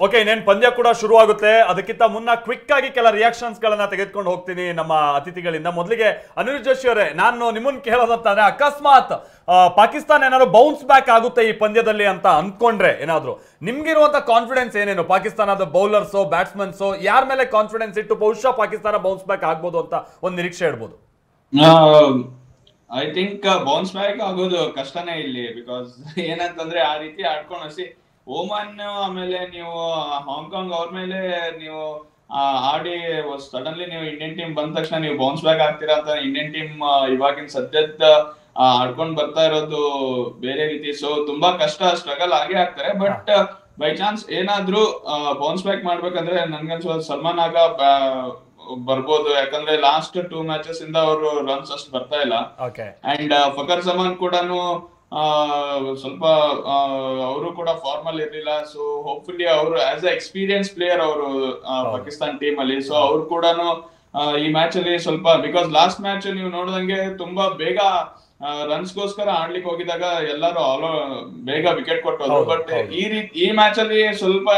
Okay, ಇನ್ನೇನು ಪಂದ್ಯ ಕೂಡ ಶುರು ಆಗುತ್ತೆ. ಅದಕ್ಕಿಂತ ಮುನ್ನ ಕ್ವಿಕ್ ಆಗಿ ಕೆಲ ರಿಯಾಕ್ಷನ್ಸ್ ಗಳನ್ನ ತೆಗೆದುಕೊಂಡು ಹೋಗ್ತೀನಿ ನಮ್ಮ ಅತಿಥಿಗಳಿಂದ. ಮೊದಲಿಗೆ ಅನಿರುದ್ಧ್ ಜೋಶಿ ಅವರೇ, ನಾನು ನಿಮ್ಮನ್ನ ಕೇಳೋದಂತಂದ್ರೆ, ಅಕಸ್ಮಾತ್ ಪಾಕಿಸ್ತಾನ ಏನಾದ್ರು ಬೌನ್ಸ್ ಬ್ಯಾಕ್ ಆಗುತ್ತೆ ಈ ಪಂದ್ಯದಲ್ಲಿ ಅಂತ ಅಂದ್ಕೊಂಡ್ರೆ ಏನಾದ್ರು ನಿಮ್ಗಿರುವಂತ ಕಾನ್ಫಿಡೆನ್ಸ್ ಏನೇನು? ಪಾಕಿಸ್ತಾನದ ಬೌಲರ್ಸೋ ಬ್ಯಾಟ್ಸ್ಮನ್ಸೋ ಯಾರ ಮೇಲೆ ಕಾನ್ಫಿಡೆನ್ಸ್ ಇಟ್ಟು ಬಹುಶಃ ಪಾಕಿಸ್ತಾನ ಬೌನ್ಸ್ ಬ್ಯಾಕ್ ಆಗ್ಬೋದು ಅಂತ ಒಂದು ನಿರೀಕ್ಷೆ ಇಡ್ಬೋದು? ಐ ಥಿಂಕ್ ಬೌನ್ಸ್ ಬ್ಯಾಕ್ ಆಗೋದು ಕಷ್ಟನೇ ಇಲ್ಲಿ. ಬಿಕಾಸ್ ಏನಂತಂದ್ರೆ ಆ ರೀತಿ ಆಡ್ಕೊಂಡು ಓಮನ್ ಆಮೇಲೆ ನೀವು ಹಾಂಗ್ಕಾಂಗ್ ಅವ್ರ ಮೇಲೆ ನೀವು ಆಡಿ ಸಡನ್ಲಿ ನೀವು ಇಂಡಿಯನ್ ಟೀಮ್ ಬಂದ ತಕ್ಷಣ ನೀವು ಬೌನ್ಸ್ ಬ್ಯಾಕ್ ಆಗ್ತೀರಾ ಅಂತ ಇಂಡಿಯನ್ ಟೀಮ್ ಇವಾಗಿನ ಸದ್ಯದ ಆಡ್ಕೊಂಡ್ ಬರ್ತಾ ಇರೋದು ಬೇರೆ ರೀತಿ. ಸೊ ತುಂಬಾ ಕಷ್ಟ, ಸ್ಟ್ರಗಲ್ ಆಗೇ ಆಗ್ತಾರೆ. ಬಟ್ ಬೈ ಚಾನ್ಸ್ ಏನಾದ್ರೂ ಬೌನ್ಸ್ ಬ್ಯಾಕ್ ಮಾಡ್ಬೇಕಂದ್ರೆ ನನ್ಗನ್ಸೋ ಸಲ್ಮಾನ್ ಆಗ ಬರ್ಬೋದು. ಯಾಕಂದ್ರೆ ಲಾಸ್ಟ್ 2 ಮ್ಯಾಚಸ್ ಇಂದ ಅವರು ರನ್ಸ್ ಅಷ್ಟು ಬರ್ತಾ ಇಲ್ಲ. ಅಂಡ್ ಫಕರ್ ಜಮಾನ್ ಕೂಡ ಸ್ವಲ್ಪ ಅವರು ಕೂಡ ಫಾರ್ಮ್ ಅಲ್ಲಿ ಇರ್ಲಿಲ್ಲ. ಸೊ ಹೋಪ್ಫುಲಿ ಅವರು ಆಸ್ ಎ ಎಕ್ಸ್ಪೀರಿಯನ್ಸ್ ಪ್ಲೇಯರ್ ಅವರು ಪಾಕಿಸ್ತಾನ್ ಟೀಮ್ ಅಲ್ಲಿ. ಸೊ ಅವ್ರು ಕೂಡ ಈ ಮ್ಯಾಚ್ ಅಲ್ಲಿ ಸ್ವಲ್ಪ, ಬಿಕಾಸ್ ಲಾಸ್ಟ್ ಮ್ಯಾಚ್ ನೀವು ನೋಡಿದಂಗೆ ತುಂಬಾ ಬೇಗ ರನ್ಸ್ ಗೋಸ್ಕರ ಆಡ್ಲಿಕ್ಕೆ ಹೋಗಿದಾಗ ಎಲ್ಲರೂ ಬೇಗ ವಿಕೆಟ್ ಕೊಟ್ಟೋದು. ಬಟ್ ಈ ಮ್ಯಾಚ್ ಅಲ್ಲಿ ಸ್ವಲ್ಪ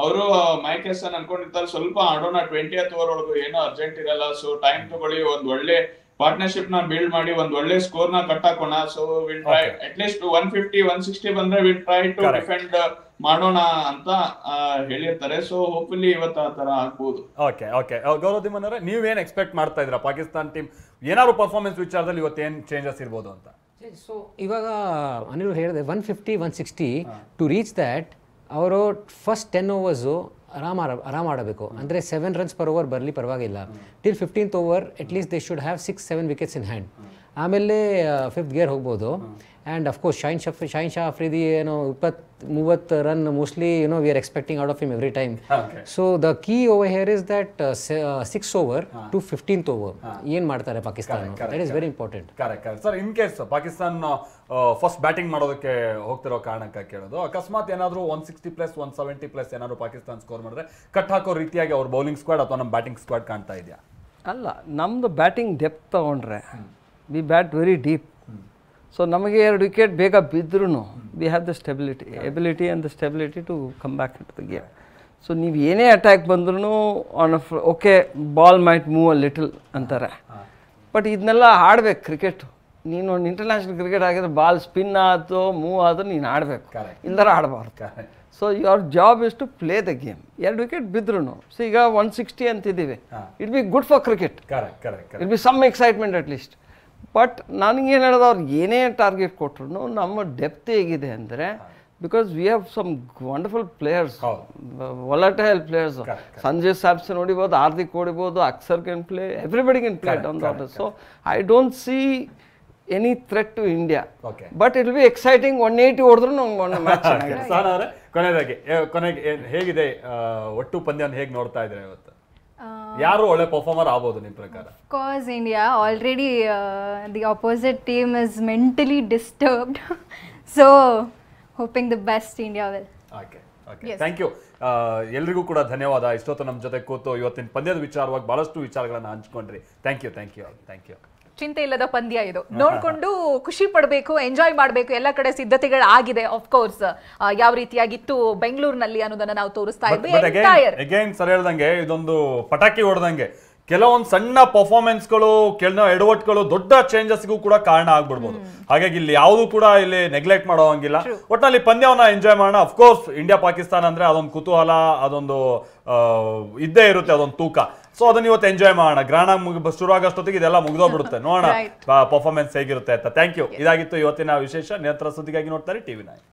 ಅವರು ಮೈಕ್ ಹೆಸನ್ ಅನ್ಕೊಂಡಿರ್ತಾರೆ, ಸ್ವಲ್ಪ ಆಡೋಣ 20th ಓವರ್ ಒಳಗೂ ಏನೋ ಅರ್ಜೆಂಟ್ ಇರಲ್ಲ, ಸೊ ಟೈಮ್ ತಗೊಳ್ಳಿ, ಒಂದ್ ಒಳ್ಳೆ ಪಾರ್ಟ್ನರ್ಶಿಪ್ ನ ಬಿಲ್ಡ್ ಮಾಡಿ ಒಂದ್ ಒಳ್ಳೆ ಸ್ಕೋರ್ ನ ಕಟ್ ಹಾಕೋಣ. So will try at least 150 160 ಬಂದ್ರೆ ವಿಲ್ ಟ್ರೈ ಟು ಡಿಫೆಂಡ್ ಮಾಡೋಣ ಅಂತ ಹೇಳಿರ್ತಾರೆ. ಸೊ ಹೋಪ್ಫುಲಿ ಇವತ್ತು ಆ ತರ ಆಗ್ಬಹುದು. ಓಕೆ ಓಕೆ, ಗೌರವ್ ದಿಮನ್ ಅವರೇ, ನೀವೇನ್ ಎಕ್ಸ್ಪೆಕ್ಟ್ ಮಾಡ್ತಾ ಇದ್ದೀರಾ ಪಾಕಿಸ್ತಾನ್ ಟೀಮ್ ಏನಾದ್ರು ಪರ್ಫಾರ್ಮೆನ್ಸ್ ವಿಚಾರದಲ್ಲಿ ಇವತ್ತೇನ್ ಚೇಂಜಸ್ ಇರ್ಬೋದು ಅಂತ? ಸೊ ಇವಾಗ ಅನಿರುದ್ಧ್ ಹೇಳಿದೆ 150 160 ಟು ರೀಚ್ ದ್ಯಾಟ್ ಅವರು ಫಸ್ಟ್ 10 ಓವರ್ಸು ಆರಾಮ ಆಡಬೇಕು. ಅಂದರೆ 7 runs per over ಬರಲಿ ಪರವಾಗಿಲ್ಲ. Till 15th over at least they should have 6-7 wickets in hand. ಆಮೇಲೆ 5th ಗೇರ್ ಹೋಗ್ಬೋದು. ಆ್ಯಂಡ್ ಅಫ್ಕೋರ್ಸ್ ಶಾಹಿನ್ ಶಾ ಅಫ್ರಿದಿ ಏನೋ 20-30 run mostly we are expecting out of him every time. So the key over here is that 6 over to 15th over ಏನು ಮಾಡ್ತಾರೆ Pakistan, that is very important. Correct sir. In case Pakistan first batting ಮಾಡೋದಕ್ಕೆ ಹೋಗ್ತಿರೋ ಕಾರಣಕ್ಕೆ ಕೇಳೋದು, ಅಕಸ್ಮಾತ್ ಏನಾದರೂ 160+ 170+ ಏನಾದ್ರು Pakistan score ಮಾಡಿದ್ರೆ cut ಹಾಕೋ ರೀತಿಯಾಗಿ ಅವ್ರ ಬೌಲಿಂಗ್ ಸ್ಕ್ವಾಡ್ ಅಥವಾ ನಮ್ಮ ಬ್ಯಾಟಿಂಗ್ ಸ್ಕ್ವಾಡ್ ಕಾಣ್ತಾ ಇದೆಯಾ? ಅಲ್ಲ, ನಮ್ಮದು ಬ್ಯಾಟಿಂಗ್ ಡೆಪ್ತ್ ತೊಗೊಂಡ್ರೆ we bat very deep. So ನಮಗೆ 2 ವಿಕೆಟ್ ಬೇಗ ಬಿದ್ದರೂ we have the ability and the stability to come back into the game. So ನೀವು ಏನೇ ಅಟ್ಯಾಕ್ ಬಂದ್ರೂ on okay ball might move a little ಅಂತಾರೆ, but ಇದನ್ನೆಲ್ಲ ಆಡ್ಬೇಕು ಕ್ರಿಕೆಟು. ನೀನು ಒಂದು ಇಂಟರ್ನ್ಯಾಷನಲ್ ಕ್ರಿಕೆಟ್ ಆಗಿದ್ರೆ ಬಾಲ್ ಸ್ಪಿನ್ ಆಯ್ತು ಮೂವ್ ಆದರೂ ನೀನು ಆಡಬೇಕು, ಇಲ್ದಾರ ಆಡಬಾರ್ದು. So your job is to play the game. 2 wicket ಬಿದ್ರೂ ಸೊ ಈಗ 160 ಅಂತಿದ್ದೀವಿ, it be good for cricket, it be some excitement at least. But ನನಗೇನು ಹೇಳೋದು, ಅವ್ರಿಗೆ ಏನೇ ಟಾರ್ಗೆಟ್ ಕೊಟ್ಟರು ನಮ್ಮ ಡೆಪ್ತ್ ಹೇಗಿದೆ ಅಂದರೆ, because we have some wonderful players, volatile players. Sanjay Samson ಹೊಡಿಬೋದು, ಹಾರ್ದಿಕ್ ಹೊಡಿಬೋದು, Axar can play, everybody can play down the order. So I don't see any threat to India, but it will be exciting. 180 ಹೊಡೆದ್ರು ನಂಗೆ match ಚೆನ್ನಾಗಿದೆ. ಕೊನೆಗೆ ಹೇಗಿದೆ ಒಟ್ಟು ಪಂದ್ಯವನ್ನು ಹೇಗೆ ನೋಡ್ತಾ ಇದ್ರೆ ಇವತ್ತು? ಯಾರು ಒಳ್ಳೆ ಪರ್ಫಾರ್ಮರ್ ಆಗಬಹುದು ನಿಮ್ಮ ಪ್ರಕಾರ? Of course India. Already the opposite team is mentally disturbed. So hoping the best India will. Okay. Thank you. ಎಲ್ರಿಗೂ ಕೂಡ ಧನ್ಯವಾದ. ಇಷ್ಟೊತ್ತು ನಮ್ಮ ಜೊತೆ ಕೂತು ಇವತ್ತಿನ ಪಂದ್ಯದ ವಿಚಾರವಾಗಿ ಬಹಳಷ್ಟು ವಿಚಾರಗಳನ್ನು ಹಂಚ್ಕೊಂಡ್ರಿ. Thank you. ಚಿಂತೆ ಇಲ್ಲದ ಪಂದ್ಯ ಇದು, ನೋಡ್ಕೊಂಡು ಖುಷಿ ಪಡಬೇಕು, ಎಂಜಾಯ್ ಮಾಡಬೇಕು. ಎಲ್ಲ ಕಡೆ ಸಿದ್ಧತೆಗಳು ಆಗಿದೆ. ಆಫ್ ಕೋರ್ಸ್ ಯಾವ ರೀತಿಯಾಗಿತ್ತು ಬೆಂಗಳೂರಿನಲ್ಲಿ ಅನ್ನೋದನ್ನ ನಾವು ತೋರಿಸ್ತಾ ಇದ್ವಿ. ಅಗೇನ್ ಸರ್ ಹೇಳ್ದಂಗೆ ಇದೊಂದು ಪಟಾಕಿ ಹೊಡೆದಂಗೆ ಕೆಲವೊಂದು ಸಣ್ಣ ಪರ್ಫಾರ್ಮೆನ್ಸ್ಗಳು, ಕೆಲವು ಎಡವಟ್ಗಳು ದೊಡ್ಡ ಚೇಂಜಸ್ಗೂ ಕೂಡ ಕಾರಣ ಆಗ್ಬಿಡ್ಬೋದು. ಹಾಗಾಗಿ ಇಲ್ಲಿ ಯಾವುದು ಕೂಡ ಇಲ್ಲಿ ನೆಗ್ಲೆಕ್ಟ್ ಮಾಡೋ ಹಂಗಿಲ್ಲ. ಒಟ್ಟಿನಲ್ಲಿ ಪಂದ್ಯವನ್ನ ಎಂಜಾಯ್ ಮಾಡೋಣ. ಅಫ್ಕೋರ್ಸ್ ಇಂಡಿಯಾ ಪಾಕಿಸ್ತಾನ ಅಂದ್ರೆ ಅದೊಂದು ಕುತೂಹಲ, ಅದೊಂದು ಇದ್ದೇ ಇರುತ್ತೆ, ಅದೊಂದು ತೂಕ. ಸೊ ಅದನ್ನ ಇವತ್ತು ಎಂಜಾಯ್ ಮಾಡೋಣ. ಗ್ರಹಣ ಶುರು ಆಗೋಷ್ಟೊತ್ತಿಗೆ ಇದೆಲ್ಲ ಮುಗಿದೋಗ್ಬಿಡುತ್ತೆ. ನೋಡೋಣ ಪರ್ಫಾರ್ಮೆನ್ಸ್ ಹೇಗಿರುತ್ತೆ ಅಂತ. Thank you. ಇದಾಗಿತ್ತು ಇವತ್ತಿನ ವಿಶೇಷ. ನಿರಂತರ ಸುದ್ದಿಗಾಗಿ ನೋಡ್ತಾರೆ TV9.